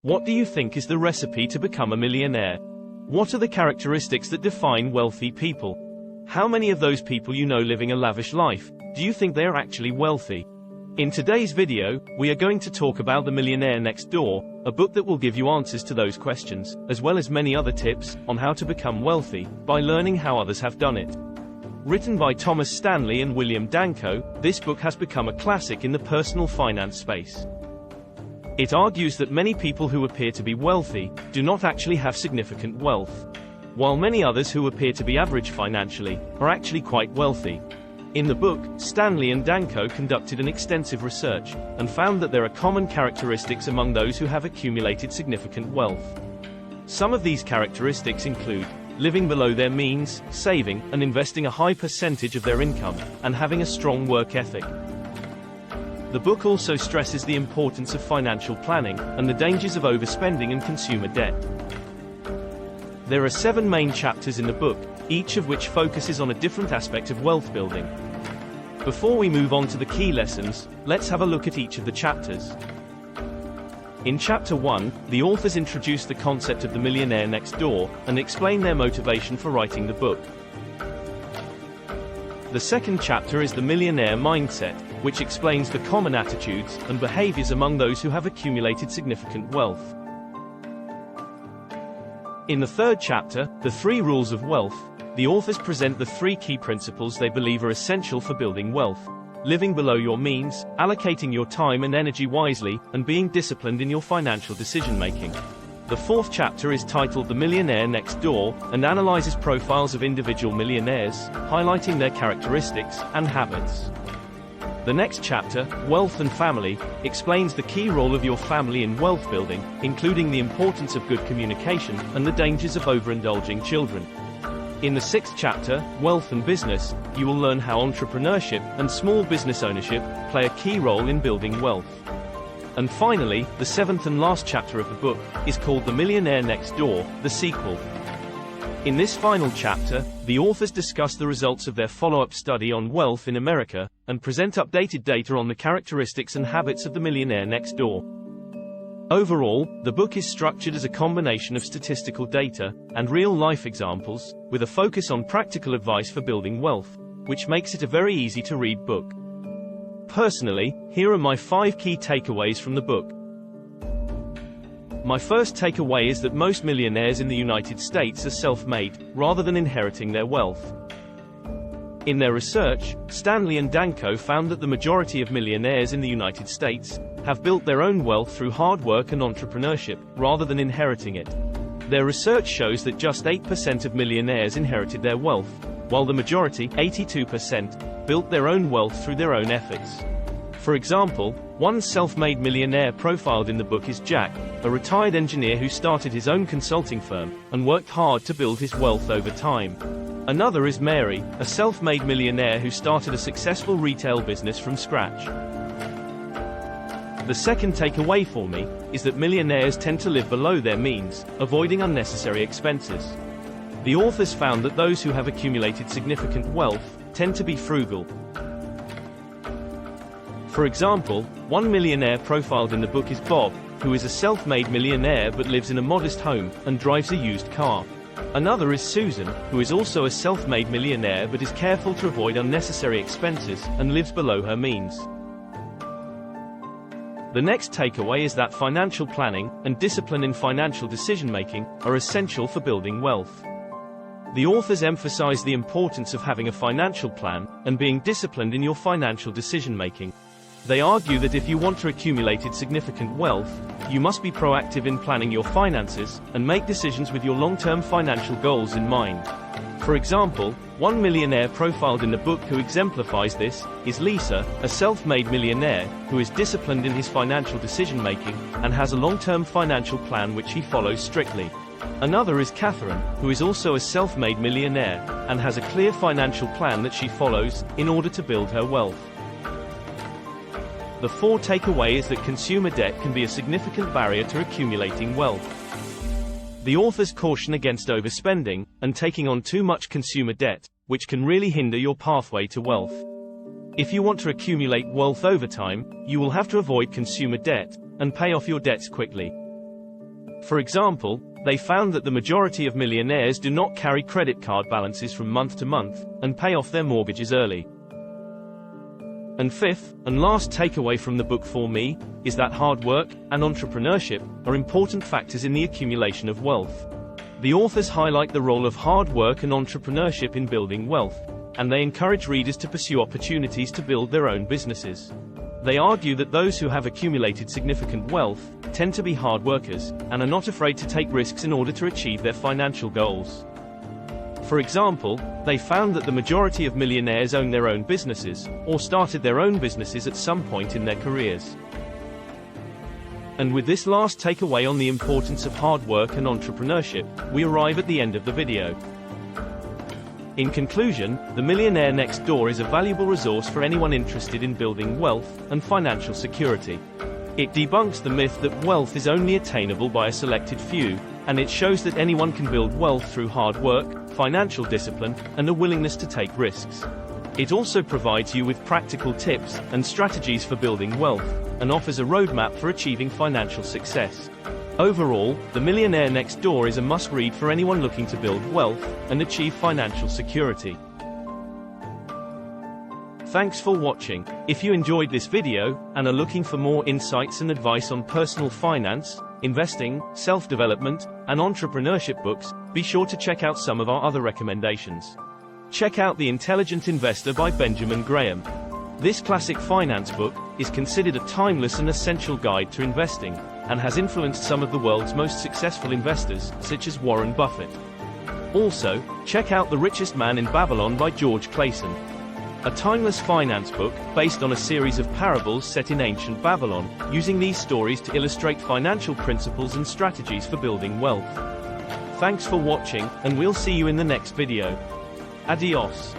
What do you think is the recipe to become a millionaire? What are the characteristics that define wealthy people? How many of those people you know living a lavish life, do you think they are actually wealthy? In today's video, we are going to talk about The Millionaire Next Door, a book that will give you answers to those questions, as well as many other tips on how to become wealthy by learning how others have done it. Written by Thomas Stanley and William Danko, this book has become a classic in the personal finance space. It argues that many people who appear to be wealthy do not actually have significant wealth, while many others who appear to be average financially are actually quite wealthy. In the book, Stanley and Danko conducted an extensive research and found that there are common characteristics among those who have accumulated significant wealth. Some of these characteristics include living below their means, saving and investing a high percentage of their income, and having a strong work ethic. The book also stresses the importance of financial planning and the dangers of overspending and consumer debt. There are 7 main chapters in the book, each of which focuses on a different aspect of wealth building. Before we move on to the key lessons, let's have a look at each of the chapters. In Chapter 1, the authors introduce the concept of the millionaire next door and explain their motivation for writing the book. The second chapter is the millionaire mindset, which explains the common attitudes and behaviors among those who have accumulated significant wealth. In the third chapter, the 3 rules of wealth, the authors present the 3 key principles they believe are essential for building wealth: living below your means, allocating your time and energy wisely, and being disciplined in your financial decision-making. The 4th chapter is titled The Millionaire Next Door, and analyzes profiles of individual millionaires, highlighting their characteristics and habits. The next chapter, Wealth and Family, explains the key role of your family in wealth building, including the importance of good communication and the dangers of overindulging children. In the 6th chapter, Wealth and Business, you will learn how entrepreneurship and small business ownership play a key role in building wealth. And finally, the 7th and last chapter of the book is called The Millionaire Next Door, the sequel. In this final chapter, the authors discuss the results of their follow-up study on wealth in America and present updated data on the characteristics and habits of the millionaire next door. Overall, the book is structured as a combination of statistical data and real-life examples, with a focus on practical advice for building wealth, which makes it a very easy-to-read book. Personally, here are my 5 key takeaways from the book. My first takeaway is that most millionaires in the United States are self-made, rather than inheriting their wealth. In their research, Stanley and Danko found that the majority of millionaires in the United States have built their own wealth through hard work and entrepreneurship, rather than inheriting it. Their research shows that just 8% of millionaires inherited their wealth, while the majority, 82%, built their own wealth through their own efforts. For example, one self-made millionaire profiled in the book is Jack, a retired engineer who started his own consulting firm and worked hard to build his wealth over time. Another is Mary, a self-made millionaire who started a successful retail business from scratch. The second takeaway for me is that millionaires tend to live below their means, avoiding unnecessary expenses. The authors found that those who have accumulated significant wealth tend to be frugal. For example, one millionaire profiled in the book is Bob, who is a self-made millionaire but lives in a modest home and drives a used car. Another is Susan, who is also a self-made millionaire but is careful to avoid unnecessary expenses and lives below her means. The next takeaway is that financial planning and discipline in financial decision-making are essential for building wealth. The authors emphasize the importance of having a financial plan and being disciplined in your financial decision-making. They argue that if you want to accumulate significant wealth, you must be proactive in planning your finances and make decisions with your long-term financial goals in mind. For example, one millionaire profiled in the book who exemplifies this is Lisa, a self-made millionaire who is disciplined in his financial decision-making and has a long-term financial plan which he follows strictly. Another is Catherine, who is also a self-made millionaire and has a clear financial plan that she follows in order to build her wealth. The 4th takeaway is that consumer debt can be a significant barrier to accumulating wealth. The authors caution against overspending and taking on too much consumer debt, which can really hinder your pathway to wealth. If you want to accumulate wealth over time, you will have to avoid consumer debt and pay off your debts quickly. For example, they found that the majority of millionaires do not carry credit card balances from month to month, and pay off their mortgages early. And fifth, and last takeaway from the book for me, is that hard work and entrepreneurship are important factors in the accumulation of wealth. The authors highlight the role of hard work and entrepreneurship in building wealth, and they encourage readers to pursue opportunities to build their own businesses. They argue that those who have accumulated significant wealth tend to be hard workers, and are not afraid to take risks in order to achieve their financial goals. For example, they found that the majority of millionaires own their own businesses, or started their own businesses at some point in their careers. And with this last takeaway on the importance of hard work and entrepreneurship, we arrive at the end of the video. In conclusion, The Millionaire Next Door is a valuable resource for anyone interested in building wealth and financial security. It debunks the myth that wealth is only attainable by a selected few, and it shows that anyone can build wealth through hard work, financial discipline, and a willingness to take risks. It also provides you with practical tips and strategies for building wealth, and offers a roadmap for achieving financial success. Overall, The Millionaire Next Door is a must-read for anyone looking to build wealth and achieve financial security. Thanks for watching. If you enjoyed this video, and are looking for more insights and advice on personal finance, investing, self-development, and entrepreneurship books, be sure to check out some of our other recommendations. Check out The Intelligent Investor by Benjamin Graham. This classic finance book is considered a timeless and essential guide to investing, and has influenced some of the world's most successful investors, such as Warren Buffett. Also, check out The Richest Man in Babylon by George Clason. A timeless finance book, based on a series of parables set in ancient Babylon, using these stories to illustrate financial principles and strategies for building wealth. Thanks for watching, and we'll see you in the next video. Adios.